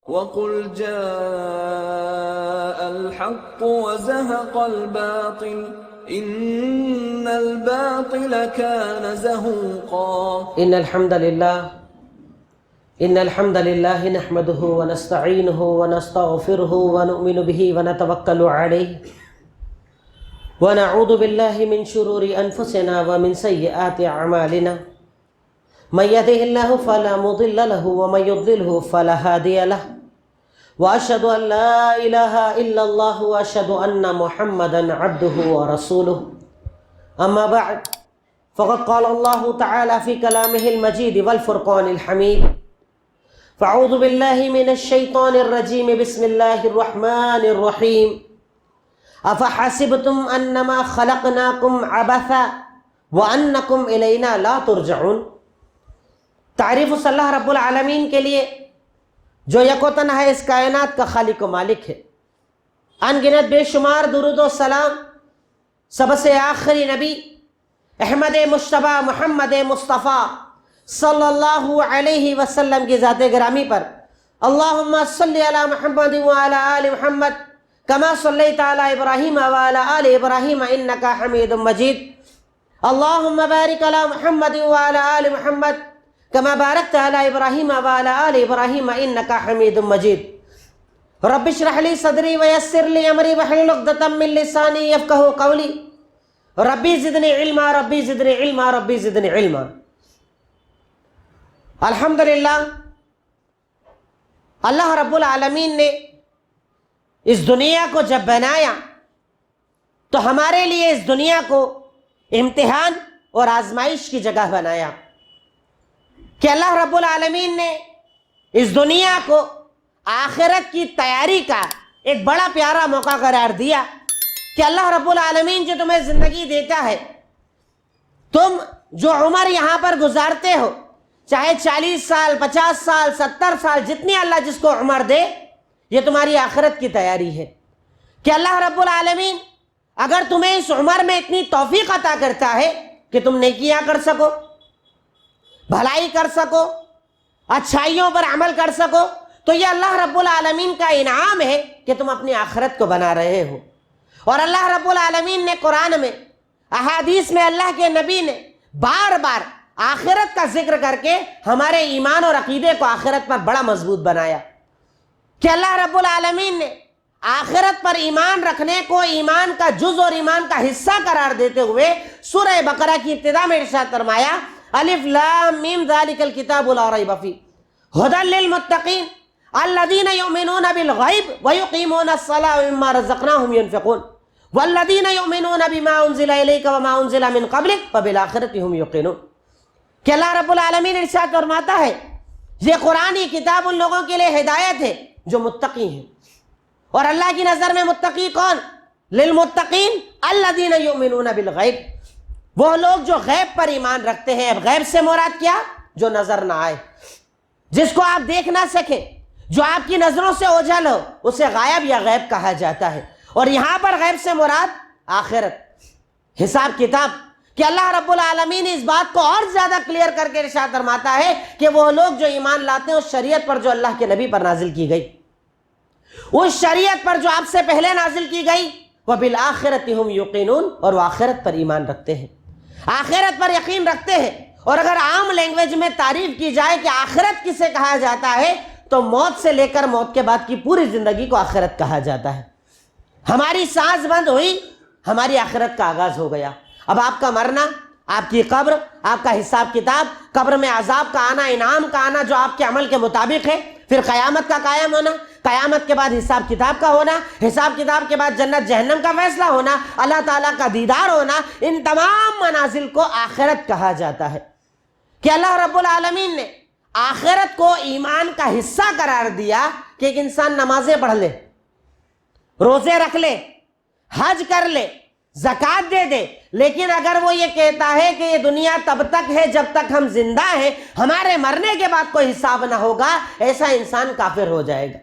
وَقُلْ جَاءَ الْحَقُّ وَزَهَقَ الْبَاطِلُ إِنَّ الْبَاطِلَ كَانَ زَهُوقًا۔ إن الحمد لله نحمده ونستعينه ونستغفره ونؤمن به ونتوكل عليه ونعوذ بالله من شرور أنفسنا ومن سيئات أعمالنا من يهده الله فلا مضل له ومن يضلله فلا هادي له وأشهد أن لا إله إلا الله وأشهد أن محمدا عبده ورسوله أما بعد فقد قال الله تعالى في كلامه المجيد والفرقان الحميد فأعوذ بالله من الشيطان الرجيم بسم الله الرحمن الرحيم أفحسبتم أنما خلقناكم عبثا وأنكم إلينا لا ترجعون۔ تعریف صلی اللہ رب العالمین کے لیے جو یک و تنہا ہے، اس کائنات کا خالق و مالک ہے۔ ان گنت بے شمار درود و سلام سب سے آخری نبی احمد مجتبی محمد مصطفیٰ صلی اللہ علیہ وسلم کی ذات گرامی پر اللہم صلی علی محمد وعلی آل محمد کما صلیت علی ابراہیم وعلی آل ابراہیم انکا حمید مجید۔ اللہم بارک علی محمد وعلی آل محمد کما بارکت علی ابراہیم وعلی آل ابراہیم انکا حمید مجید۔ رب اشرح لی صدری ویسر لی امری واحلل عقدۃ من لسانی یفقہوا قولی ربی زدنی علما ربی زدنی علما ربی زدنی علما۔ الحمدللہ اللہ رب العالمین نے اس دنیا کو جب بنایا تو ہمارے لیے اس دنیا کو امتحان اور آزمائش کی جگہ بنایا کہ اللہ رب العالمین نے اس دنیا کو آخرت کی تیاری کا ایک بڑا پیارا موقع قرار دیا کہ اللہ رب العالمین جو تمہیں زندگی دیتا ہے، تم جو عمر یہاں پر گزارتے ہو، چاہے 40 سال 50 سال 70 سال، جتنی اللہ جس کو عمر دے، یہ تمہاری آخرت کی تیاری ہے کہ اللہ رب العالمین اگر تمہیں اس عمر میں اتنی توفیق عطا کرتا ہے کہ تم نیکیاں کر سکو، بھلائی کر سکو، اچھائیوں پر عمل کر سکو، تو یہ اللہ رب العالمین کا انعام ہے کہ تم اپنی آخرت کو بنا رہے ہو۔ اور اللہ رب العالمین نے قرآن میں، احادیث میں اللہ کے نبی نے بار بار آخرت کا ذکر کر کے ہمارے ایمان اور عقیدے کو آخرت پر بڑا مضبوط بنایا کہ اللہ رب العالمین نے آخرت پر ایمان رکھنے کو ایمان کا جز اور ایمان کا حصہ قرار دیتے ہوئے سورہ بقرہ کی ابتدا میں ارشاد فرمایا الف لام میم ذالک الکتاب لا ریب فیہ ھدی للمتقین الذین یؤمنون بالغیب ویقیمون الصلاۃ ومما رزقناہم ینفقون والذین یؤمنون بما انزل الیک وما انزل من قبلک وبالآخرۃ ھم یوقنون۔ کہ اللہ رب العالمین ارشاد فرماتا ہے یہ قرآنی کتاب ان لوگوں کے لیے ہدایت ہے جو متقی ہیں۔ اور اللہ کی نظر میں متقی کون؟ للمتقین الذین یؤمنون بالغیب، وہ لوگ جو غیب پر ایمان رکھتے ہیں۔ اب غیب سے مراد کیا؟ جو نظر نہ آئے، جس کو آپ دیکھ نہ سکیں، جو آپ کی نظروں سے اوجھل ہو، اسے غائب یا غیب کہا جاتا ہے۔ اور یہاں پر غیب سے مراد آخرت، حساب کتاب، کہ اللہ رب العالمین اس بات کو اور زیادہ کلیئر کر کے ارشاد فرماتا ہے کہ وہ لوگ جو ایمان لاتے ہیں اس شریعت پر جو اللہ کے نبی پر نازل کی گئی، اس شریعت پر جو آپ سے پہلے نازل کی گئی، وَبِالْآخِرَةِ هُمْ يُوقِنُونَ، اور وہ آخرت پر ایمان رکھتے ہیں، آخرت پر یقین رکھتے ہیں۔ اور اگر عام لینگویج میں تعریف کی جائے کہ آخرت کسے کہا جاتا ہے تو موت سے لے کر موت کے بعد کی پوری زندگی کو آخرت کہا جاتا ہے۔ ہماری سانس بند ہوئی، ہماری آخرت کا آغاز ہو گیا۔ اب آپ کا مرنا، آپ کی قبر، آپ کا حساب کتاب، قبر میں عذاب کا آنا، انعام کا آنا جو آپ کے عمل کے مطابق ہے، پھر قیامت کا قائم ہونا، قیامت کے بعد حساب کتاب کا ہونا، حساب کتاب کے بعد جنت جہنم کا فیصلہ ہونا، اللہ تعالیٰ کا دیدار ہونا، ان تمام منازل کو آخرت کہا جاتا ہے۔ کہ اللہ رب العالمین نے آخرت کو ایمان کا حصہ قرار دیا کہ ایک انسان نمازیں پڑھ لے، روزے رکھ لے، حج کر لے، زکوٰۃ دے دے، لیکن اگر وہ یہ کہتا ہے کہ یہ دنیا تب تک ہے جب تک ہم زندہ ہیں، ہمارے مرنے کے بعد کوئی حساب نہ ہوگا، ایسا انسان کافر ہو جائے گا۔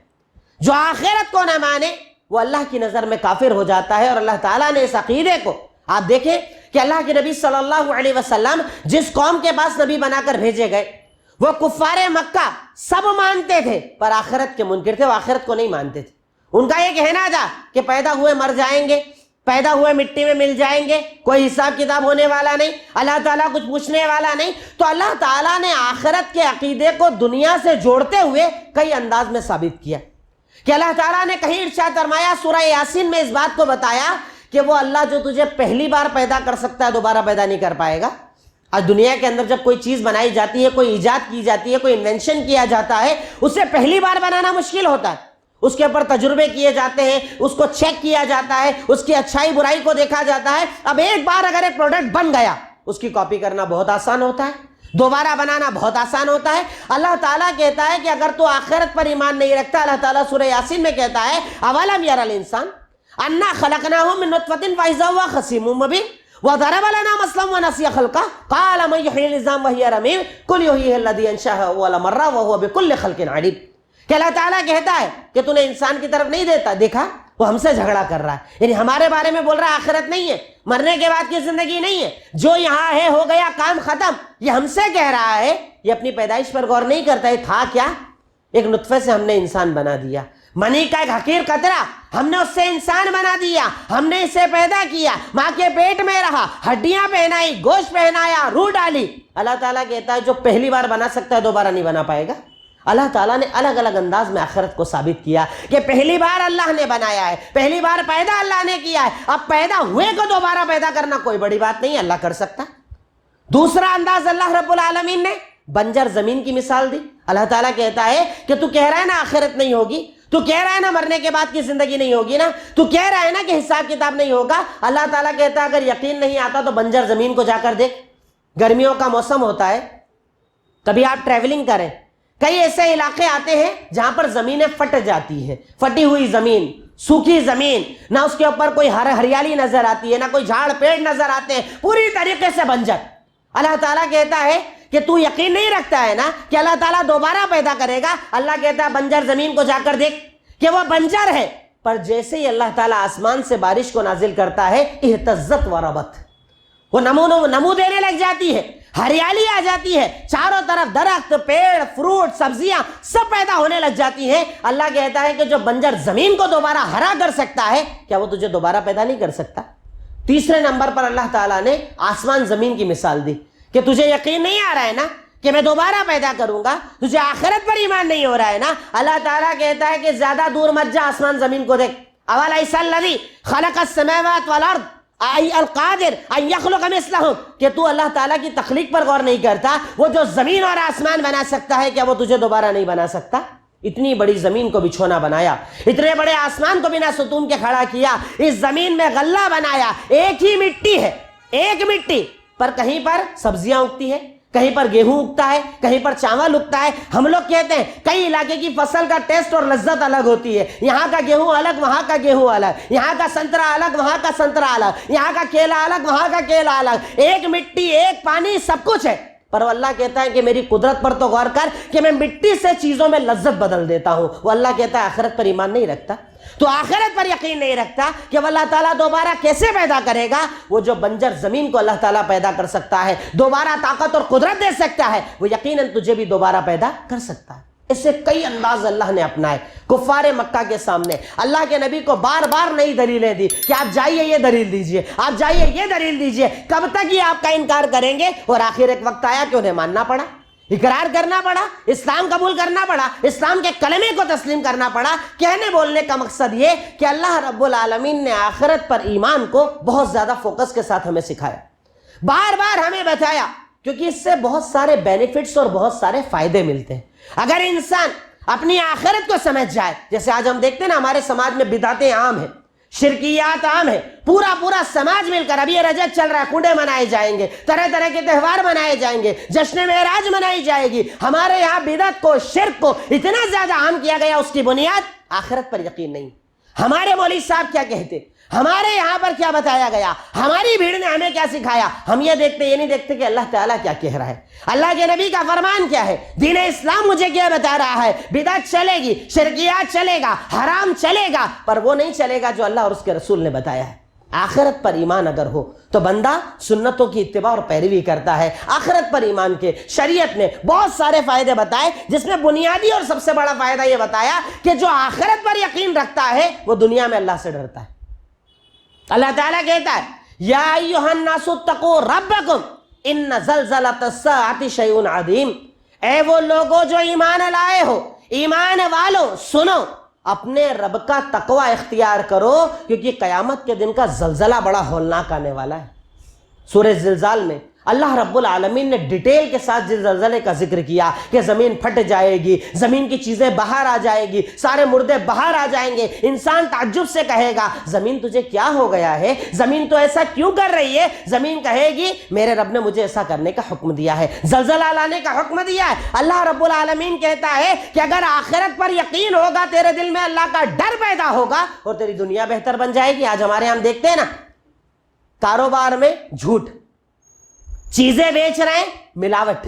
جو آخرت کو نہ مانے وہ اللہ کی نظر میں کافر ہو جاتا ہے۔ اور اللہ تعالیٰ نے اس عقیدے کو، آپ دیکھیں کہ اللہ کے نبی صلی اللہ علیہ وسلم جس قوم کے پاس نبی بنا کر بھیجے گئے، وہ کفار مکہ سب مانتے تھے پر آخرت کے منکر تھے، وہ آخرت کو نہیں مانتے تھے۔ ان کا یہ کہنا تھا کہ پیدا ہوئے مر جائیں گے، پیدا ہوئے مٹی میں مل جائیں گے، کوئی حساب کتاب ہونے والا نہیں، اللہ تعالیٰ کچھ پوچھنے والا نہیں۔ تو اللہ تعالیٰ نے آخرت کے عقیدے کو دنیا سے جوڑتے ہوئے کئی انداز میں ثابت کیا کہ اللہ تعالیٰ نے کہیں ارشاد فرمایا سورہ یاسین میں اس بات کو بتایا کہ وہ اللہ جو تجھے پہلی بار پیدا کر سکتا ہے دوبارہ پیدا نہیں کر پائے گا۔ آج دنیا کے اندر جب کوئی چیز بنائی جاتی ہے، کوئی ایجاد کی جاتی ہے، کوئی انوینشن کیا جاتا ہے، اسے پہلی بار بنانا مشکل ہوتا ہے، اس کے اوپر تجربے کیے جاتے ہیں، اس کو چیک کیا جاتا ہے، اس کی اچھائی برائی کو دیکھا جاتا ہے۔ اب ایک بار اگر ایک پروڈکٹ بن گیا اس کی کاپی کرنا بہت آسان ہوتا ہے، دوبارہ بنانا بہت آسان ہوتا ہے۔ اللہ تعالیٰ کہتا ہے کہ اگر تو آخرت پر ایمان نہیں رکھتا، اللہ تعالیٰ سورہ یاسین میں کہتا ہے اولم یری الانسان انا خلقناہ من نطفۃ فاذا هو خصیم مبین وضرب لنا مثلا ونسی خلقہ قال من یحیی العظام وہی رمیم قل یحییہا الذی انشأہا اول مرہ وہو بکل خلق علیم۔ کہ اللہ تعالیٰ کہتا ہے کہ تو نے انسان کی طرف نہیں دیکھا، وہ ہم سے جھگڑا کر رہا ہے، یعنی ہمارے بارے میں بول رہا ہے آخرت نہیں ہے، مرنے کے بعد کی زندگی نہیں ہے، جو یہاں ہے ہو گیا کام ختم، یہ ہم سے کہہ رہا ہے۔ یہ اپنی پیدائش پر غور نہیں کرتا، یہ تھا کیا؟ ایک نطفے سے ہم نے انسان بنا دیا، منی کا ایک حقیر قطرہ ہم نے اس سے انسان بنا دیا، ہم نے اسے پیدا کیا، ماں کے پیٹ میں رہا، ہڈیاں پہنائی، گوشت پہنایا، روح ڈالی۔ اللہ تعالیٰ کہتا ہے جو پہلی بار بنا سکتا ہے دوبارہ نہیں بنا پائے گا۔ اللہ تعالیٰ نے الگ الگ انداز میں آخرت کو ثابت کیا کہ پہلی بار اللہ نے بنایا ہے، پہلی بار پیدا اللہ نے کیا ہے، اب پیدا ہوئے کو دوبارہ پیدا کرنا کوئی بڑی بات نہیں، اللہ کر سکتا۔ دوسرا انداز اللہ رب العالمین نے بنجر زمین کی مثال دی۔ اللہ تعالیٰ کہتا ہے کہ تو کہہ رہا ہے نا آخرت نہیں ہوگی، تو کہہ رہا ہے نا مرنے کے بعد کی زندگی نہیں ہوگی نا، تو کہہ رہا ہے نا کہ حساب کتاب نہیں ہوگا۔ اللہ تعالیٰ کہتا ہے اگر یقین نہیں آتا تو بنجر زمین کو جا کر دیکھ۔ گرمیوں کا موسم ہوتا ہے، کبھی آپ ٹریولنگ کریں، کئی ایسے علاقے آتے ہیں جہاں پر زمینیں پھٹ جاتی ہیں، پھٹی ہوئی زمین، سوکھی زمین، نہ اس کے اوپر کوئی ہریالی نظر آتی ہے، نہ کوئی جھاڑ پیڑ نظر آتے ہیں، پوری طریقے سے بنجر۔ اللہ تعالیٰ کہتا ہے کہ تو یقین نہیں رکھتا ہے نا کہ اللہ تعالیٰ دوبارہ پیدا کرے گا۔ اللہ کہتا ہے بنجر زمین کو جا کر دیکھ کہ وہ بنجر ہے، پر جیسے ہی اللہ تعالیٰ آسمان سے بارش کو نازل کرتا ہے اہتزت و ربت، وہ نمو دینے لگ جاتی ہے، ہریالی آ جاتی ہے، چاروں طرف درخت، پیڑ، فروٹ، سبزیاں سب پیدا ہونے لگ جاتی ہیں۔ اللہ کہتا ہے کہ جو بنجر زمین کو دوبارہ ہرا کر سکتا ہے، کیا وہ تجھے دوبارہ پیدا نہیں کر سکتا؟ تیسرے نمبر پر اللہ تعالیٰ نے آسمان زمین کی مثال دی کہ تجھے یقین نہیں آ رہا ہے نا کہ میں دوبارہ پیدا کروں گا، تجھے آخرت پر ایمان نہیں ہو رہا ہے نا۔ اللہ تعالیٰ کہتا ہے کہ زیادہ دور مت جا، آسمان زمین کو دیکھ۔ اولیس الذی خلق السماوات والارض القادر ان یخلق مثلہم، کہ تو اللہ تعالیٰ کی تخلیق پر غور نہیں کرتا، وہ جو زمین اور آسمان بنا سکتا ہے کیا وہ تجھے دوبارہ نہیں بنا سکتا؟ اتنی بڑی زمین کو بچھونا بنایا، اتنے بڑے آسمان کو بنا ستون کے کھڑا کیا، اس زمین میں غلہ بنایا، ایک ہی مٹی ہے، ایک مٹی پر کہیں پر سبزیاں اگتی ہے، کہیں پر گیہوں اگتا ہے، کہیں پر چاول اگتا ہے۔ ہم لوگ کہتے ہیں کئی علاقے کی فصل کا ٹیسٹ اور لذت الگ ہوتی ہے، یہاں کا گیہوں الگ، وہاں کا گیہوں الگ، یہاں کا سنترا الگ، وہاں کا سنترا الگ، یہاں کا کیلا الگ، وہاں کا کیلا الگ، ایک مٹی، ایک پانی، سب کچھ ہے۔ پر وہ اللہ کہتا ہے کہ میری قدرت پر تو غور کر کہ میں مٹی سے چیزوں میں لذت بدل دیتا ہوں۔ وہ اللہ کہتا ہے آخرت پر ایمان نہیں رکھتا، تو آخرت پر یقین نہیں رکھتا کہ وہ اللہ تعالیٰ دوبارہ کیسے پیدا کرے گا۔ وہ جو بنجر زمین کو اللہ تعالیٰ پیدا کر سکتا ہے، دوبارہ طاقت اور قدرت دے سکتا ہے، وہ یقیناً تجھے بھی دوبارہ پیدا کر سکتا ہے۔ اس سے کئی انداز اللہ نے اپنائے کفار مکہ کے سامنے۔ اللہ کے نبی کو بار بار نئی دلیلیں دی کہ آپ جائیے یہ دلیل دیجئے، آپ جائیے یہ دلیل دیجئے، کب تک یہ آپ کا انکار کریں گے؟ اور آخر ایک وقت آیا کہ انہیں ماننا پڑا، اقرار کرنا پڑا، اسلام قبول کرنا پڑا، اسلام کے کلمے کو تسلیم کرنا پڑا۔ کہنے بولنے کا مقصد یہ کہ اللہ رب العالمین نے آخرت پر ایمان کو بہت زیادہ فوکس کے ساتھ ہمیں سکھایا، بار بار ہمیں بتایا، کیونکہ اس سے بہت سارے بینیفٹس اور بہت سارے فائدے ملتے ہیں۔ اگر انسان اپنی آخرت کو سمجھ جائے، جیسے آج ہم دیکھتے ہیں نا ہمارے سماج میں بدعتیں عام ہیں، شرکیات عام ہے، پورا سماج مل کر، ابھی یہ رجب چل رہا ہے، کنڈے منائے جائیں گے، طرح طرح کے تہوار منائے جائیں گے، جشن معراج منائی جائے گی۔ ہمارے یہاں بدعت کو، شرک کو اتنا زیادہ عام کیا گیا، اس کی بنیاد آخرت پر یقین نہیں۔ ہمارے مولوی صاحب کیا کہتے، ہمارے یہاں پر کیا بتایا گیا، ہماری بھیڑ نے ہمیں کیا سکھایا، ہم یہ نہیں دیکھتے کہ اللہ تعالیٰ کیا کہہ رہا ہے، اللہ کے نبی کا فرمان کیا ہے، دین اسلام مجھے کیا بتا رہا ہے۔ بدعت چلے گی، شرکیات چلے گا، حرام چلے گا، پر وہ نہیں چلے گا جو اللہ اور اس کے رسول نے بتایا ہے۔ آخرت پر ایمان اگر ہو تو بندہ سنتوں کی اتباع اور پیروی کرتا ہے. آخرت پر ایمان کے شریعت نے بہت سارے فائدے بتائے، جس میں بنیادی اور سب سے بڑا فائدہ یہ بتایا کہ جو آخرت پر یقین رکھتا ہے وہ دنیا میں اللہ سے ڈرتا ہے. اللہ تعالیٰ کہتا ہے یا ایھا الناس اتقوا ربکم ان زلزلۃ الساعۃ شیء عظیم. اے وہ لوگوں جو ایمان لائے ہو، ایمان والوں سنو، اپنے رب کا تقوی اختیار کرو، کیونکہ قیامت کے دن کا زلزلہ بڑا ہولناک آنے والا ہے. سورہ زلزال میں اللہ رب العالمین نے ڈیٹیل کے ساتھ زلزلے کا ذکر کیا کہ زمین پھٹ جائے گی، زمین کی چیزیں باہر آ جائے گی، سارے مردے باہر آ جائیں گے. انسان تعجب سے کہے گا زمین تجھے کیا ہو گیا ہے، زمین تو ایسا کیوں کر رہی ہے؟ زمین کہے گی میرے رب نے مجھے ایسا کرنے کا حکم دیا ہے، زلزلہ لانے کا حکم دیا ہے. اللہ رب العالمین کہتا ہے کہ اگر آخرت پر یقین ہوگا، تیرے دل میں اللہ کا ڈر پیدا ہوگا اور تیری دنیا بہتر بن جائے گی. آج ہمارے ہم دیکھتے ہیں نا، کاروبار میں جھوٹ، چیزیں بیچ رہے ہیں ملاوٹ،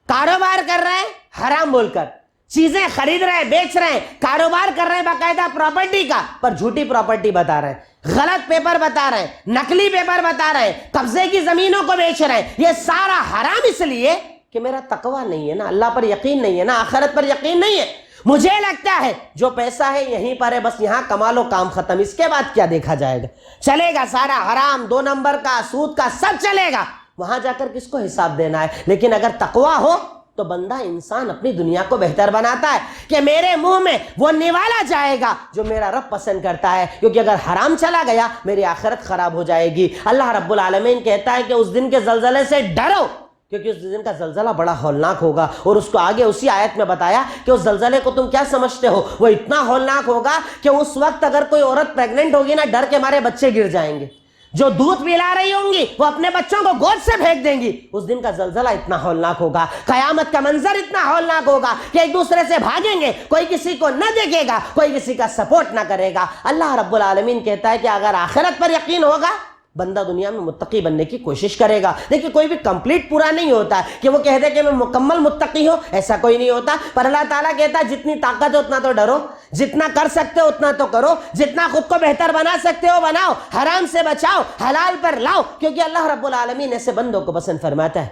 کاروبار کر رہے ہیں حرام بول کر، چیزیں خرید رہے ہیں بیچ رہے ہیں، کاروبار کر رہے ہیں باقاعدہ پراپرٹی کا، پر جھوٹی پراپرٹی بتا رہے ہیں، غلط پیپر بتا رہے ہیں، نقلی پیپر بتا رہے ہیں، قبضے کی زمینوں کو بیچ رہے ہیں. یہ سارا حرام اس لیے کہ میرا تقویٰ نہیں ہے نا، اللہ پر یقین نہیں ہے نا، آخرت پر یقین نہیں ہے. مجھے لگتا ہے جو پیسہ ہے یہیں پر ہے، بس یہاں کما لو کام ختم، اس کے بعد کیا دیکھا جائے گا؟ چلے گا سارا حرام، 2 نمبر کا، سود کا، سب چلے گا، وہاں جا کر کس کو حساب دینا ہے؟ لیکن اگر تقویٰ ہو تو بندہ انسان اپنی دنیا کو بہتر بناتا ہے کہ میرے منہ میں وہ نوالا جائے گا جو میرا رب پسند کرتا ہے، کیونکہ اگر حرام چلا گیا میری آخرت خراب ہو جائے گی. اللہ رب العالمین کہتا ہے کہ اس دن کے زلزلے سے ڈرو، کیونکہ اس دن کا زلزلہ بڑا ہولناک ہوگا. اور اس کو آگے اسی آیت میں بتایا کہ اس زلزلے کو تم کیا سمجھتے ہو، وہ اتنا ہولناک ہوگا کہ اس وقت اگر کوئی عورت پریگننٹ ہوگی نا، ڈر کے مارے بچے گر جائیں گے. جو دودھ پلا رہی ہوں گی وہ اپنے بچوں کو گود سے پھینک دیں گی. اس دن کا زلزلہ اتنا ہولناک ہوگا، قیامت کا منظر اتنا ہولناک ہوگا کہ ایک دوسرے سے بھاگیں گے، کوئی کسی کو نہ دیکھے گا، کوئی کسی کا سپورٹ نہ کرے گا. اللہ رب العالمین کہتا ہے کہ اگر آخرت پر یقین ہوگا بندہ دنیا میں متقی بننے کی کوشش کرے گا. دیکھیں کوئی بھی کمپلیٹ پورا نہیں ہوتا ہے کہ وہ کہہ دے کہ میں مکمل متقی ہوں، ایسا کوئی نہیں ہوتا. پر اللہ تعالیٰ کہتا ہے جتنی طاقت ہے اتنا تو ڈرو، جتنا کر سکتے ہو اتنا تو کرو، جتنا خود کو بہتر بنا سکتے ہو بناؤ، حرام سے بچاؤ، حلال پر لاؤ، کیونکہ اللہ رب العالمین ایسے بندوں کو پسند فرماتا ہے.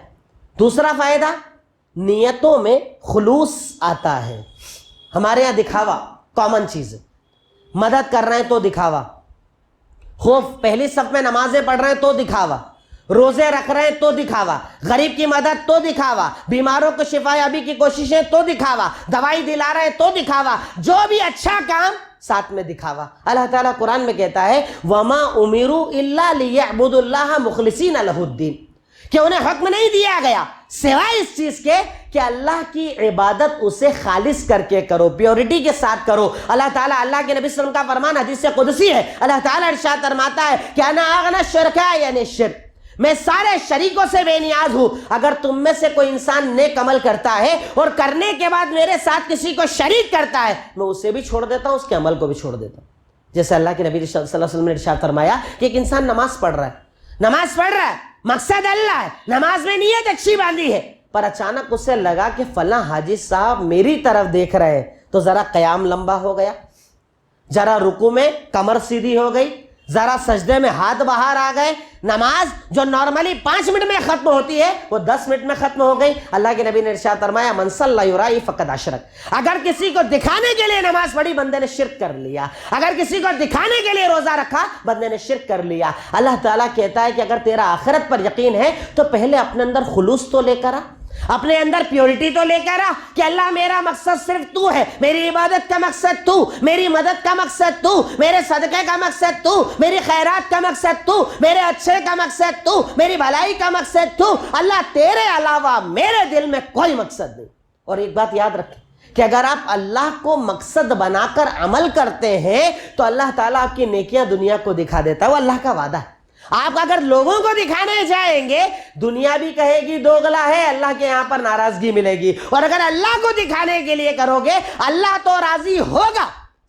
دوسرا فائدہ، نیتوں میں خلوص آتا ہے. ہمارے یہاں دکھاوا کامن چیز ہے، مدد کر رہے ہیں تو دکھاوا، خوف پہلی صف میں نمازیں پڑھ رہے ہیں تو دکھاوا، روزے رکھ رہے ہیں تو دکھاوا، غریب کی مدد تو دکھاوا، بیماروں کو شفا یابی کی کوششیں تو دکھاوا، دوائی دلا رہے ہیں تو دکھاوا، جو بھی اچھا کام ساتھ میں دکھاوا. اللہ تعالیٰ قرآن میں کہتا ہے وَمَا أُمِرُوا إِلَّا لِيَعْبُدُوا اللَّهَ مُخْلِصِينَ لَهُ الدِّينَ، کہ انہیں حکم نہیں دیا گیا سوائے اس چیز کے کہ اللہ کی عبادت اسے خالص کر کے کرو، پیورٹی کے ساتھ کرو. اللہ تعالیٰ، اللہ کے نبی صلی اللہ علیہ وسلم کا فرمان حدیث قدسی ہے، اللہ تعالیٰ ارشاد فرماتا ہے کہ انا اغنی الشرکاء یعنی الشرک، میں سارے شریکوں سے بے نیاز ہوں. اگر تم میں سے کوئی انسان نیک عمل کرتا ہے اور کرنے کے بعد میرے ساتھ کسی کو شریک کرتا ہے، میں اسے بھی چھوڑ دیتا ہوں، اس کے عمل کو بھی چھوڑ دیتا ہوں. جیسے اللہ کے نبی صلی اللہ علیہ وسلم نے ارشاد فرمایا کہ ایک انسان نماز پڑھ رہا ہے، مقصد اللہ ہے، نماز میں نیت اچھی باندھی ہے، پر اچانک اسے لگا کہ فلاں حاجی صاحب میری طرف دیکھ رہے ہیں، تو ذرا قیام لمبا ہو گیا، ذرا رکوع میں کمر سیدھی ہو گئی، ذرا سجدے میں ہاتھ باہر آ گئے. نماز جو نارملی 5 منٹ میں ختم ہوتی ہے وہ 10 منٹ میں ختم ہو گئی. اللہ کے نبی نے ارشاد فرمایا من صلی یرائی فقد اشرک، اگر کسی کو دکھانے کے لیے نماز پڑھی بندے نے شرک کر لیا، اگر کسی کو دکھانے کے لیے روزہ رکھا بندے نے شرک کر لیا. اللہ تعالیٰ کہتا ہے کہ اگر تیرا آخرت پر یقین ہے تو پہلے اپنے اندر خلوص تو لے کر آ، اپنے اندر پیورٹی تو لے کر آ کہ اللہ میرا مقصد صرف تو ہے، میری عبادت کا مقصد تو، میری مدد کا مقصد تو، میرے صدقے کا مقصد تو، میری خیرات کا مقصد تو، میرے اچھے کا مقصد تو، میری بھلائی کا مقصد تو. اللہ تیرے علاوہ میرے دل میں کوئی مقصد نہیں. اور ایک بات یاد رکھیں کہ اگر آپ اللہ کو مقصد بنا کر عمل کرتے ہیں تو اللہ تعالیٰ آپ کی نیکیاں دنیا کو دکھا دیتا ہے، وہ اللہ کا وعدہ ہے. آپ اگر لوگوں کو دکھانے جائیں گے دنیا بھی کہے گی دوغلا ہے، اللہ کے یہاں پر ناراضگی ملے گی. اور اگر اللہ کو دکھانے کے لیے کرو گے اللہ تو راضی ہوگا،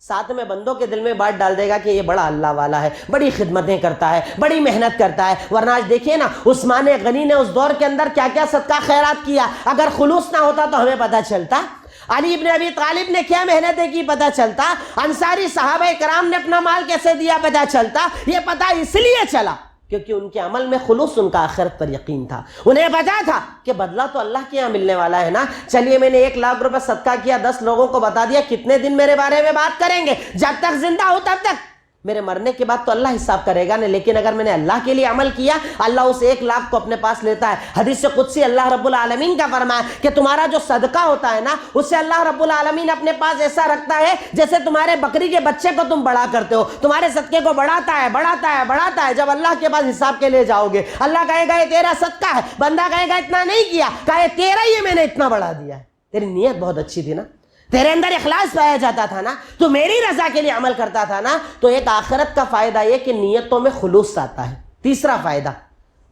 ساتھ میں بندوں کے دل میں بات ڈال دے گا کہ یہ بڑا اللہ والا ہے، بڑی خدمتیں کرتا ہے، بڑی محنت کرتا ہے. ورنہ آج دیکھیے نا عثمان غنی نے اس دور کے اندر کیا کیا صدقہ خیرات کیا، اگر خلوص نہ ہوتا تو ہمیں پتہ چلتا. علی ابن ابی طالب نے کیا محنتیں کی پتہ چلتا، انصاری صحابہ کرام نے اپنا مال کیسے دیا پتہ چلتا. یہ پتہ اس لیے چلا کیونکہ ان کے عمل میں خلوص، ان کا آخرت پر یقین تھا. انہیں پتا تھا کہ بدلہ تو اللہ کے یہاں ملنے والا ہے نا. چلیے میں نے 1 لاکھ روپے صدقہ کیا، 10 لوگوں کو بتا دیا، کتنے دن میرے بارے میں بات کریں گے؟ جب تک زندہ ہوں تب تک. میرے مرنے کے بعد تو اللہ حساب کرے گا نا. لیکن اگر میں نے اللہ کے لیے عمل کیا، اللہ اس 1 لاکھ کو اپنے پاس لیتا ہے. حدیث قدسی اللہ رب العالمین کا فرمان ہے کہ تمہارا جو صدقہ ہوتا ہے نا، اسے اللہ رب العالمین اپنے پاس ایسا رکھتا ہے جیسے تمہارے بکری کے بچے کو تم بڑا کرتے ہو. تمہارے صدقے کو بڑھاتا ہے بڑھاتا ہے بڑھاتا ہے. جب اللہ کے پاس حساب کے لیے جاؤ گے، اللہ کہے گا یہ تیرا صدقہ ہے. بندہ کہے گا اتنا نہیں کیا، کہے تیرا ہی میں نے اتنا بڑھا دیا ہے. تیری نیت بہت اچھی تھی نا، تیرے اندر اخلاص پایا جاتا تھا نا، تو میری رضا کے لیے عمل کرتا تھا نا. تو ایک آخرت کا فائدہ یہ کہ نیتوں میں خلوص آتا ہے. تیسرا فائدہ،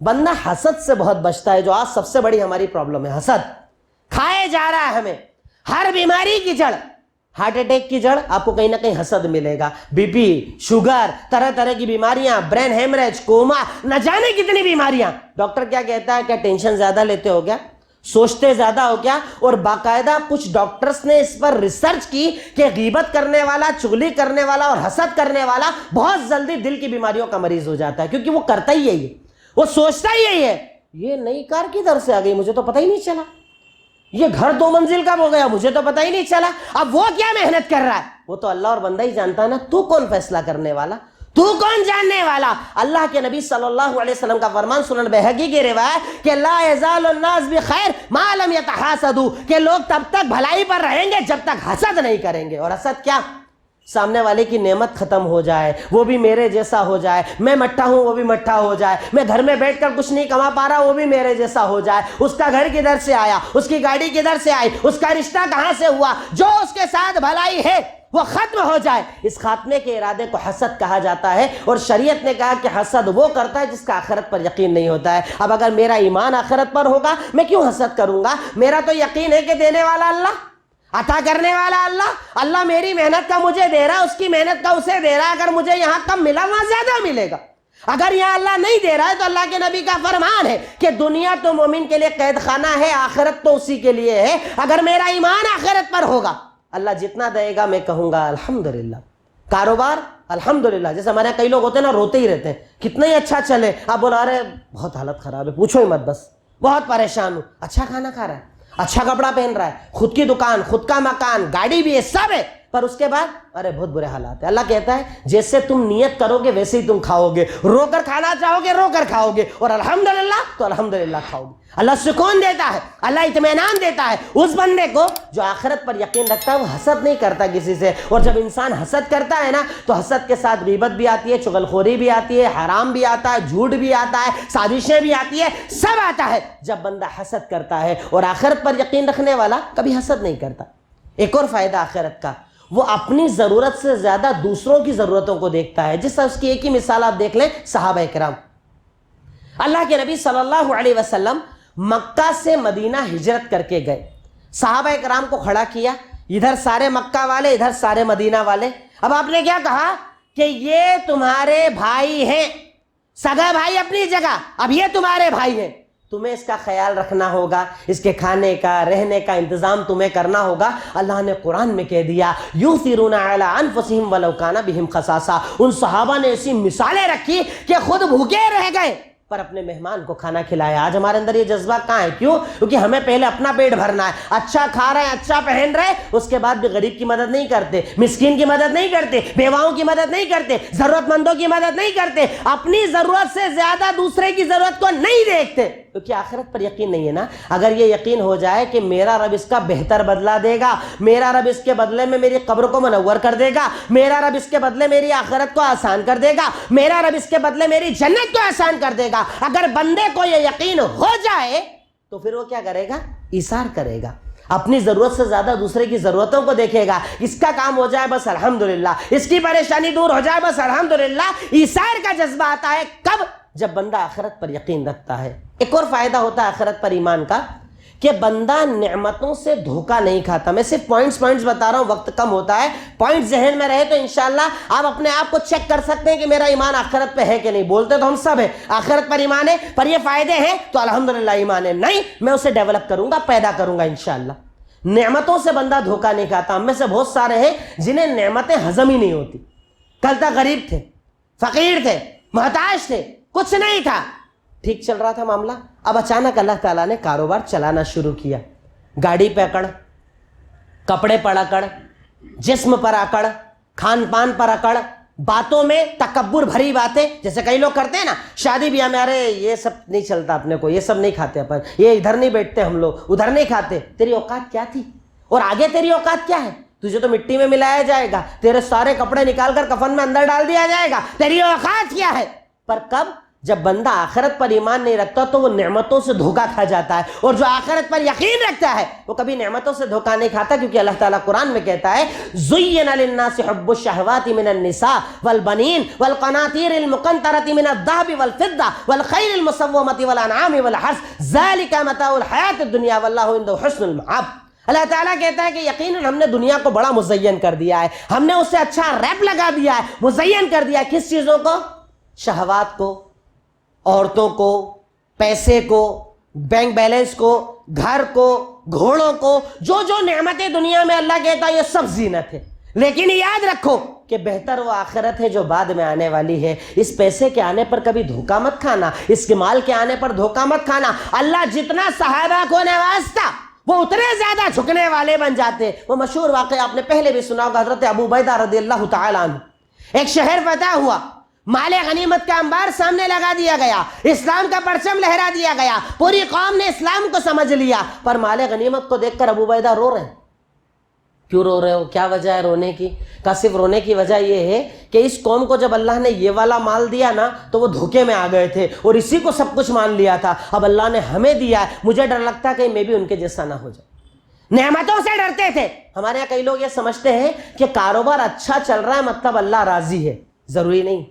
بندہ حسد سے بہت بچتا ہے، جو آج سب سے بڑی ہماری پرابلم ہے. حسد کھائے جا رہا ہے ہمیں. ہر بیماری کی جڑ، ہارٹ اٹیک کی جڑ آپ کو کہیں نہ کہیں حسد ملے گا. بی پی، شوگر، طرح طرح کی بیماریاں، برین ہیمریج، کوما، نہ جانے کتنی بیماریاں. ڈاکٹر کیا کہتا ہے؟ کیا ٹینشن زیادہ لیتے ہو کیا؟ سوچتے زیادہ ہو کیا؟ اور باقاعدہ کچھ ڈاکٹرز نے اس پر ریسرچ کی کہ غیبت کرنے والا، چغلی کرنے والا اور حسد کرنے والا بہت جلدی دل کی بیماریوں کا مریض ہو جاتا ہے، کیونکہ وہ کرتا ہی یہی ہے، وہ سوچتا ہی یہی ہے. یہ نئی کار کدھر سے آ گئی، مجھے تو پتہ ہی نہیں چلا. یہ گھر 2 منزل کب ہو گیا، مجھے تو پتہ ہی نہیں چلا. اب وہ کیا محنت کر رہا ہے، وہ تو اللہ اور بندہ ہی جانتا ہے نا. تو کون فیصلہ کرنے والا، تو کون جاننے والا؟ اللہ کے نبی صلی اللہ علیہ وسلم کا فرمان سنن بہقی کی روایت کہ لا یزال الناس بخیر ما لم یتحاسدوا، کہ لوگ تب تک بھلائی پر رہیں گے جب تک حسد نہیں کریں گے. اور حسد کیا؟ سامنے والے کی نعمت ختم ہو جائے، وہ بھی میرے جیسا ہو جائے. میں مٹھا ہوں وہ بھی مٹھا ہو جائے. میں گھر میں بیٹھ کر کچھ نہیں کما پا رہا، وہ بھی میرے جیسا ہو جائے. اس کا گھر کدھر سے آیا، اس کی گاڑی کدھر سے آئی، اس کا رشتہ کہاں سے ہوا، جو اس کے ساتھ بھلائی ہے وہ ختم ہو جائے. اس خاتمے کے ارادے کو حسد کہا جاتا ہے. اور شریعت نے کہا کہ حسد وہ کرتا ہے جس کا آخرت پر یقین نہیں ہوتا ہے. اب اگر میرا ایمان آخرت پر ہوگا میں کیوں حسد کروں گا؟ میرا تو یقین ہے کہ دینے والا اللہ، عطا کرنے والا اللہ. اللہ میری محنت کا مجھے دے رہا، اس کی محنت کا اسے دے رہا. اگر مجھے یہاں کم ملا وہاں زیادہ ملے گا. اگر یہاں اللہ نہیں دے رہا ہے تو اللہ کے نبی کا فرمان ہے کہ دنیا تو مومن کے لیے قید خانہ ہے، آخرت تو اسی کے لیے ہے. اگر میرا ایمان آخرت پر ہوگا، اللہ جتنا دے گا میں کہوں گا الحمدللہ. کاروبار الحمدللہ. جیسے ہمارے کئی لوگ ہوتے ہیں نا، روتے ہی رہتے ہیں کتنا ہی اچھا چلے، آپ بولا ارے بہت حالت خراب ہے، پوچھو ہی مت، بس بہت پریشان ہوں. اچھا کھانا کھا رہا ہے، اچھا کپڑا پہن رہا ہے، خود کی دکان، خود کا مکان، گاڑی بھی ہے، سب ہے، پر اس کے بعد ارے بہت برے حالات ہیں. اللہ کہتا ہے جیسے تم نیت کرو گے ویسے ہی تم کھاؤ گے. رو کر کھانا چاہو گے رو کر کھاؤ گے، اور الحمدللہ تو الحمدللہ کھاؤ گے. اللہ سکون دیتا ہے، اللہ اطمینان دیتا ہے اس بندے کو جو آخرت پر یقین رکھتا ہے. وہ حسد نہیں کرتا کسی سے. اور جب انسان حسد کرتا ہے نا تو حسد کے ساتھ غیبت بھی آتی ہے، چغلخوری بھی آتی ہے، حرام بھی آتا ہے، جھوٹ بھی آتا ہے، سازشیں بھی آتی ہے، سب آتا ہے جب بندہ حسد کرتا ہے. اور آخرت پر یقین رکھنے والا کبھی حسد نہیں کرتا. ایک اور فائدہ آخرت کا، وہ اپنی ضرورت سے زیادہ دوسروں کی ضرورتوں کو دیکھتا ہے. جس طرح اس کی ایک ہی مثال آپ دیکھ لیں، صحابہ کرام. اللہ کے نبی صلی اللہ علیہ وسلم مکہ سے مدینہ ہجرت کر کے گئے. صحابہ کرام کو کھڑا کیا، ادھر سارے مکہ والے، ادھر سارے مدینہ والے. اب آپ نے کیا کہا کہ یہ تمہارے بھائی ہیں، سگا بھائی اپنی جگہ، اب یہ تمہارے بھائی ہیں، تمہیں اس کا خیال رکھنا ہوگا، اس کے کھانے کا رہنے کا انتظام تمہیں کرنا ہوگا. اللہ نے قرآن میں کہہ دیا یؤثرون علی انفسہم ولو کان بہم خصاصہ. ان صحابہ نے ایسی مثالیں رکھی کہ خود بھوکے رہ گئے پر اپنے مہمان کو کھانا کھلایا. آج ہمارے اندر یہ جذبہ کہاں ہے؟ کیوں؟ کیونکہ ہمیں پہلے اپنا پیٹ بھرنا ہے. اچھا کھا رہے ہیں، اچھا پہن رہے، اس کے بعد بھی غریب کی مدد نہیں کرتے، مسکین کی مدد نہیں کرتے، بیواؤں کی مدد نہیں کرتے، ضرورت مندوں کی مدد نہیں کرتے، اپنی ضرورت سے زیادہ دوسرے کی ضرورت کو نہیں دیکھتے. کیونکہ آخرت پر یقین نہیں ہے نا. اگر یہ یقین ہو جائے کہ میرا رب اس کا بہتر بدلہ دے گا، میرا رب اس کے بدلے میں میری قبر کو منور کر دے گا، میرا رب اس کے بدلے میری آخرت کو آسان کر دے گا، میرا رب اس کے بدلے میری جنت کو آسان کر دے گا، اگر بندے کو یہ یقین ہو جائے تو پھر وہ کیا کرے گا؟ ایثار کرے گا. اپنی ضرورت سے زیادہ دوسرے کی ضرورتوں کو دیکھے گا. اس کا کام ہو جائے بس الحمدللہ، اس کی پریشانی دور ہو جائے بس الحمدللہ. ایثار کا جذبہ آتا ہے کب؟ جب بندہ آخرت پر یقین رکھتا ہے. ایک اور فائدہ ہوتا ہے آخرت پر ایمان کا کہ بندہ نعمتوں سے دھوکہ نہیں کھاتا. میں صرف پوائنٹس بتا رہا ہوں، وقت کم ہوتا ہے. پوائنٹ ذہن میں رہے تو انشاءاللہ آپ اپنے آپ کو چیک کر سکتے ہیں کہ میرا ایمان آخرت پہ ہے کہ نہیں. بولتے تو ہم سب ہیں آخرت پر ایمان ہے، پر یہ فائدے ہیں تو الحمدللہ ایمان ہے. نہیں، میں اسے ڈیولپ کروں گا، پیدا کروں گا انشاءاللہ. نعمتوں سے بندہ دھوکہ نہیں کھاتا. ہم میں سے بہت سارے ہیں جنہیں نعمتیں ہضم ہی نہیں ہوتی. کل تک غریب تھے, فقیر تھے, محتاج تھے, کچھ نہیں تھا, ٹھیک چل رہا تھا معاملہ, اب اچانک اللہ تعالیٰ نے کاروبار چلانا شروع کیا. گاڑی پہ اکڑ, کپڑے پر اکڑ, جسم پر اکڑ, کھان پان پر اکڑ, باتوں میں تکبر بھری باتیں, جیسے کئی لوگ کرتے ہیں نا شادی بیاہ میں, ارے یہ سب نہیں چلتا اپنے کو, یہ سب نہیں کھاتے اپن, یہ ادھر نہیں بیٹھتے ہم لوگ, ادھر نہیں کھاتے. تیری اوقات کیا تھی اور آگے تیری اوقات کیا ہے؟ تجھے تو مٹی میں ملایا جائے گا, تیرے سارے کپڑے نکال کر کفن میں اندر ڈال دیا جائے گا, تیری اوقات کیا ہے؟ پر کب جب بندہ آخرت پر ایمان نہیں رکھتا تو وہ نعمتوں سے دھوکا کھا جاتا ہے, اور جو آخرت پر یقین رکھتا ہے وہ کبھی نعمتوں سے دھوکا نہیں کھاتا, کیونکہ اللہ تعالیٰ قرآن میں کہتا ہے زُيِّنَ لِلنَّاسِ حُبُّ الشَّهَوَاتِ مِنَ النِّسَاءِ وَالْبَنِينَ وَالْقَنَاطِيرِ الْمُقَنطَرَةِ مِنَ الذَّهَبِ وَالْفِضَّةِ وَالْخَيْلِ الْمُسَوَّمَةِ وَالْأَنْعَامِ وَالْحَرْثِ ذَلِكَ مَتَاعُ الْحَيَاةِ الدُّنْيَا وَاللَّهُ عِندَهُ حُسْنُ الْمَآبِ. اللہ تعالیٰ کہتا ہے کہ یقیناً ہم نے دنیا کو بڑا مزین کر دیا ہے, ہم نے اسے اچھا ریپ لگا دیا ہے, مزین کر دیا ہے. کس چیزوں کو؟ شہوات کو, عورتوں کو, پیسے کو, بینک بیلنس کو, گھر کو, گھوڑوں کو, جو جو نعمتیں دنیا میں اللہ کہتا ہے یہ سب زینت ہے. لیکن یاد رکھو کہ بہتر وہ آخرت ہے جو بعد میں آنے والی ہے. اس پیسے کے آنے پر کبھی دھوکہ مت کھانا, اس کے مال کے آنے پر دھوکہ مت کھانا. اللہ جتنا صحابہ کو نوازتا وہ اتنے زیادہ جھکنے والے بن جاتے. وہ مشہور واقعہ آپ نے پہلے بھی سنا ہوگا, حضرت ابو عبیدہ رضی اللہ تعالیٰ عنہ, ایک شہر فتح ہوا, مال غنیمت کا انبار سامنے لگا دیا گیا, اسلام کا پرچم لہرا دیا گیا, پوری قوم نے اسلام کو سمجھ لیا, پر مال غنیمت کو دیکھ کر ابو عبیدہ رو رہے ہیں. کیوں رو رہے ہو؟ کیا وجہ ہے رونے کی؟ کہا صرف رونے کی وجہ یہ ہے کہ اس قوم کو جب اللہ نے یہ والا مال دیا نا تو وہ دھوکے میں آ گئے تھے اور اسی کو سب کچھ مان لیا تھا. اب اللہ نے ہمیں دیا ہے, مجھے ڈر لگتا ہے کہ میں بھی ان کے جیسا نہ ہو جاؤں. نعمتوں سے ڈرتے تھے. ہمارے یہاں کئی لوگ یہ سمجھتے ہیں کہ کاروبار اچھا چل رہا ہے مطلب اللہ راضی ہے. ضروری نہیں.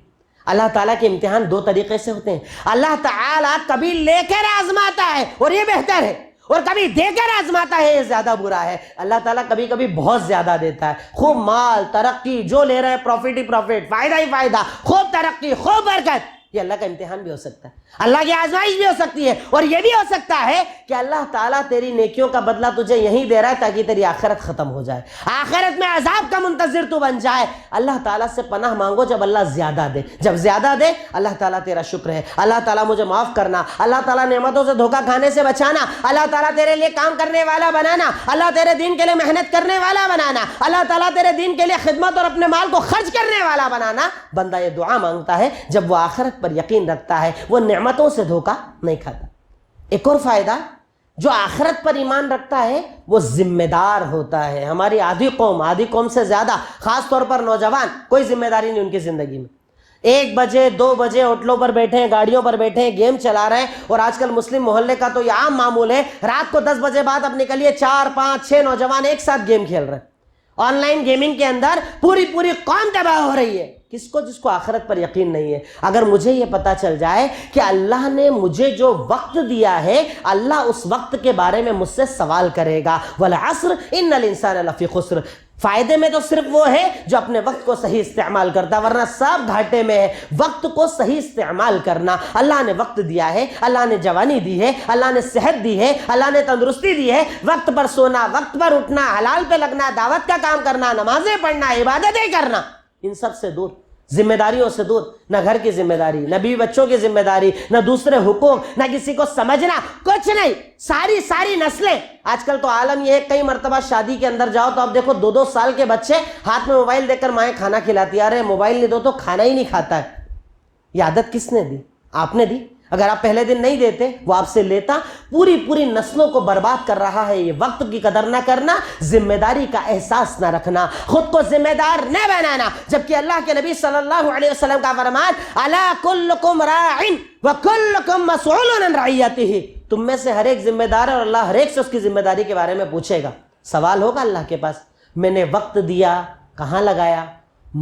اللہ تعالیٰ کے امتحان دو طریقے سے ہوتے ہیں. اللہ تعالیٰ کبھی لے کر آزماتا ہے اور یہ بہتر ہے, اور کبھی دے کر آزماتا ہے, یہ زیادہ برا ہے. اللہ تعالیٰ کبھی کبھی بہت زیادہ دیتا ہے, خوب مال, ترقی, جو لے رہے ہیں پروفٹ ہی پروفٹ, فائدہ ہی فائدہ, خوب ترقی, خوب برکت. یہ اللہ کا امتحان بھی ہو سکتا ہے, اللہ کی آزمائش بھی ہو سکتی ہے, اور یہ بھی ہو سکتا ہے کہ اللہ تعالیٰ تیری نیکیوں کا بدلہ تجھے یہیں دے رہا ہے تاکہ تیری آخرت ختم ہو جائے, آخرت میں عذاب کا منتظر تو بن جائے. اللہ تعالیٰ سے پناہ مانگو جب اللہ زیادہ دے. جب زیادہ دے اللہ تعالیٰ تیرا شکر ہے, اللہ تعالیٰ مجھے معاف کرنا, اللہ تعالیٰ نعمتوں سے دھوکہ کھانے سے بچانا, اللہ تعالیٰ تیرے لیے کام کرنے والا بنانا, اللہ تیرے دین کے لیے محنت کرنے والا بنانا, اللہ تعالیٰ تیرے دین کے لیے خدمت اور اپنے مال کو خرچ کرنے والا بنانا. بندہ یہ دعا مانگتا ہے جب وہ آخرت پر یقین رکھتا ہے, وہ نعمتوں سے دھوکہ نہیں کھاتا. ایک اور فائدہ, جو آخرت پر ایمان رکھتا ہے وہ ذمہ دار ہوتا ہے. ہماری آدھی قوم سے زیادہ, خاص طور پر نوجوان, کوئی ذمہ داری نہیں ان کی زندگی میں. 1 بجے 2 بجے ہوٹلوں پر بیٹھے ہیں, گاڑیوں پر بیٹھے ہیں, گیم چلا رہے ہیں. اور آج کل مسلم محلے کا تو یہ عام معمول ہے, رات کو 10 بجے بعد اب نکلیے 4 5 6 نوجوان ایک ساتھ گیم کھیل رہے ہیں. آن لائن گیمنگ کے اندر پوری قوم تباہ ہو رہی ہے. کس کو؟ جس کو آخرت پر یقین نہیں ہے. اگر مجھے یہ پتا چل جائے کہ اللہ نے مجھے جو وقت دیا ہے اللہ اس وقت کے بارے میں مجھ سے سوال کرے گا, والعصر ان الانسان لفی خسر. فائدے میں تو صرف وہ ہے جو اپنے وقت کو صحیح استعمال کرتا, ورنہ سب گھاٹے میں ہے. وقت کو صحیح استعمال کرنا. اللہ نے وقت دیا ہے, اللہ نے جوانی دی ہے, اللہ نے صحت دی ہے, اللہ نے تندرستی دی ہے. وقت پر سونا, وقت پر اٹھنا, حلال پہ لگنا, دعوت کا کام کرنا, نمازیں پڑھنا, عبادتیں کرنا, ان سب سے دور, ذمہ داریوں سے دور. نہ گھر کی ذمہ داری, نہ بیوی بچوں کی ذمہ داری, نہ دوسرے حقوق, نہ کسی کو سمجھنا, کچھ نہیں. ساری نسلیں. آج کل تو عالم یہ ہے, کئی مرتبہ شادی کے اندر جاؤ تو آپ دیکھو 2 سال کے بچے ہاتھ میں موبائل دے کر مائیں کھانا کھلاتی ہے. ارے موبائل نہیں دو تو کھانا ہی نہیں کھاتا ہے. یہ عادت کس نے دی؟ آپ نے دی. اگر آپ پہلے دن نہیں دیتے وہ آپ سے لیتا. پوری نسلوں کو برباد کر رہا ہے یہ وقت کی قدر نہ کرنا, ذمہ داری کا احساس نہ رکھنا, خود کو ذمہ دار نہ بنانا. جبکہ اللہ کے نبی صلی اللہ علیہ وسلم کا فرمان, الا کلکم راع وکلکم مسئول عن رعیتہ. تم میں سے ہر ایک ذمہ دار ہے اور اللہ ہر ایک سے اس کی ذمہ داری کے بارے میں پوچھے گا. سوال ہوگا اللہ کے پاس, میں نے وقت دیا کہاں لگایا,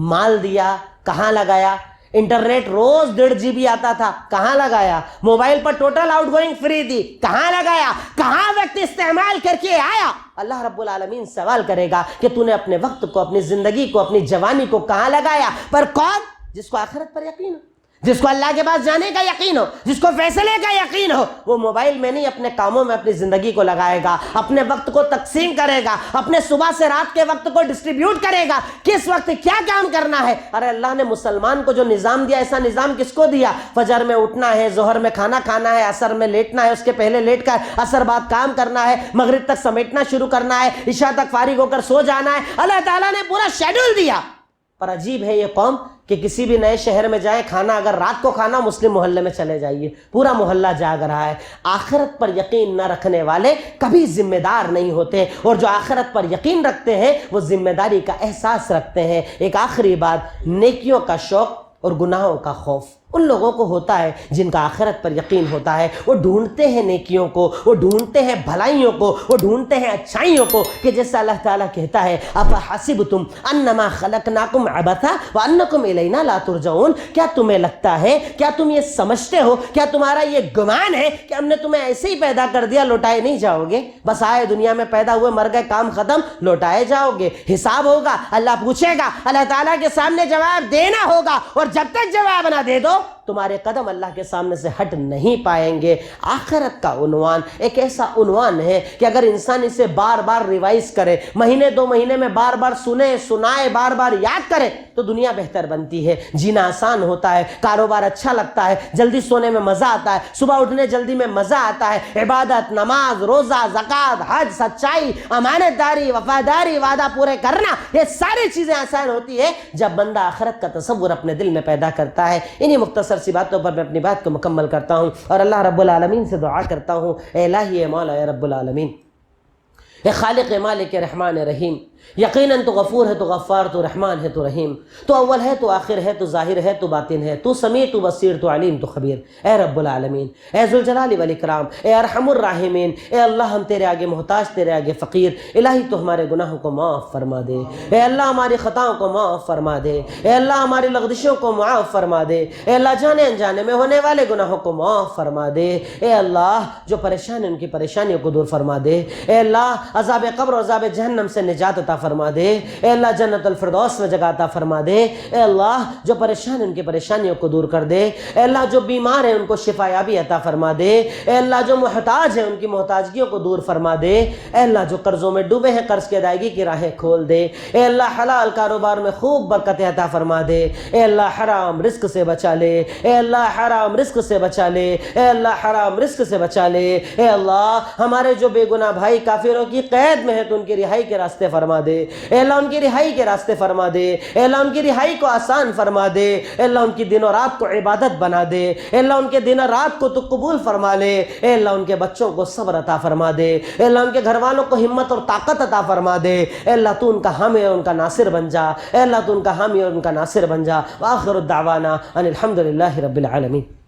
مال دیا کہاں لگایا, انٹرنیٹ روز 1.5 GB آتا تھا کہاں لگایا, موبائل پر ٹوٹل آؤٹ گوئنگ فری تھی کہاں لگایا, کہاں وقت استعمال کر کے آیا. اللہ رب العالمین سوال کرے گا کہ تو نے اپنے وقت کو, اپنی زندگی کو, اپنی جوانی کو کہاں لگایا. پر کون؟ جس کو آخرت پر یقین ہو, جس کو اللہ کے پاس جانے کا یقین ہو، جس کو فیصلے کا یقین ہو، وہ موبائل میں نہیں اپنے کاموں میں اپنی زندگی کو لگائے گا، اپنے وقت کو تقسیم کرے گا، اپنے صبح سے رات کے وقت کو ڈسٹریبیوٹ کرے گا، کس وقت کیا کام کرنا ہے۔ ارے اللہ نے مسلمان کو جو نظام دیا، ایسا نظام کس کو دیا؟ فجر میں اٹھنا ہے، ظہر میں کھانا کھانا ہے، عصر میں لیٹنا ہے، اس کے پہلے لیٹ کر عصر بعد کام کرنا ہے، مغرب تک سمیٹنا شروع کرنا ہے، عشاء تک فارغ ہو کر سو جانا ہے۔ اللہ تعالیٰ نے پورا شیڈول دیا۔ پر عجیب ہے یہ قوم کہ کسی بھی نئے شہر میں جائیں، کھانا اگر رات کو کھانا، مسلم محلے میں چلے جائیے، پورا محلہ جاگ رہا ہے۔ آخرت پر یقین نہ رکھنے والے کبھی ذمہ دار نہیں ہوتے، اور جو آخرت پر یقین رکھتے ہیں وہ ذمہ داری کا احساس رکھتے ہیں۔ ایک آخری بات، نیکیوں کا شوق اور گناہوں کا خوف ان لوگوں کو ہوتا ہے جن کا آخرت پر یقین ہوتا ہے۔ وہ ڈھونڈتے ہیں نیکیوں کو، وہ ڈھونڈتے ہیں بھلائیوں کو، وہ ڈھونڈتے ہیں اچھائیوں کو، کہ جیسا اللہ تعالیٰ کہتا ہے افحسبتم انما خلقناکم عبثا وانکم الینا لا ترجعون، کیا تمہیں لگتا ہے، کیا تم یہ سمجھتے ہو، کیا تمہارا یہ گمان ہے کہ ہم نے تمہیں ایسے ہی پیدا کر دیا، لوٹائے نہیں جاؤ گے؟ بس آئے دنیا میں پیدا ہوئے، مر گئے، کام ختم، لوٹائے جاؤ گے، حساب ہوگا، اللہ پوچھے گا، اللہ تعالیٰ کے سامنے جواب دینا ہوگا، اور جب تک جواب نہ دے دو تمہارے قدم اللہ کے سامنے سے ہٹ نہیں پائیں گے۔ آخرت کا عنوان ایک ایسا عنوان ہے کہ اگر انسان اسے بار بار ریوائز کرے، مہینے دو مہینے میں بار بار سنے سنائے، بار بار یاد کرے، تو دنیا بہتر بنتی ہے، جینا آسان ہوتا ہے، کاروبار اچھا لگتا ہے، جلدی سونے میں مزہ آتا ہے، صبح اٹھنے جلدی میں مزہ آتا ہے، عبادت، نماز، روزہ، زکوٰۃ، حج، سچائی، امانت داری، وفاداری، وعدہ پورے کرنا، یہ ساری چیزیں آسان ہوتی ہے جب بندہ آخرت کا تصور اپنے دل میں پیدا کرتا ہے۔ انہی مختصر سی باتوں پر میں اپنی بات کو مکمل کرتا ہوں، اور اللہ رب العالمین سے دعا کرتا ہوں، اے الہی، اے مولا، اے رب العالمین، اے خالق، اے مالک، اے رحمان، اے رحیم، یقیناً تو غفور ہے، تو غفار، تو رحمان ہے، تو رحیم، تو اول ہے، تو آخر ہے، تو ظاہر ہے، تو باطن ہے، تو سمیع، تو بصیر، تو علیم، تو خبیر۔ اے رب العالمین، اے ذوالجلال والاکرام، اے ارحم الراحمین، اے اللہ، ہم تیرے آگے محتاج، تیرے آگے فقیر۔ الہی تو ہمارے گناہوں کو معاف فرما دے، اے اللہ ہماری خطاؤں کو معاف فرما دے، اے اللہ ہماری لغزشوں کو معاف فرما دے، اے اللہ جانے انجانے میں ہونے والے گناہوں کو معاف فرما دے، اے اللہ جو پریشان ہیں ان کی پریشانیوں کو دور فرما دے، اے اللہ عذاب قبر اور عذاب جہنم سے نجات عطا فرما دے، اے اللہ جنت الفردوس میں جگہ عطا فرما دے، اے اللہ جو پریشان ہیں ان کی پریشانیوں کو دور کر دے، اے اللہ جو بیمار ہیں ان کو شفا یابی عطا فرما دے، اے اللہ جو محتاج ہیں ان کی محتاجگیوں کو دور فرما دے، اے اللہ جو قرضوں میں ڈوبے ہیں قرض کی ادائیگی کی راہیں کھول دے، اے اللہ حلال کاروبار میں خوب برکت عطا فرما دے، اے اللہ حرام رزق سے بچا لے، اے اللہ حرام رزق سے بچا لے، اے اللہ حرام رزق سے بچا لے، اے اللہ ہمارے جو بے گناہ بھائی کافروں کی قید میں ہیں تو ان کی رہائی کے راستے فرما دے، اے اللہ ان کی رہائی کے راستے فرما دے، اے اللہ ان کی رہائی کو آسان فرما دے، اے اللہ ان کی دن و رات کو عبادت بنا دے، اے اللہ ان کے دن و رات کو تو قبول فرما لے، اے اللہ ان کے بچوں کو صبر عطا فرما دے، اے اللہ ان کے گھر والوں کو ہمت اور طاقت عطا فرما دے، اے اللہ تو ان کا حامی اور ان کا ناصر بن جا، اے اللہ تو ان کا حامی اور ان کا ناصر بن جا۔ وآخر الدعوانا ان الحمد للہ رب العالمین۔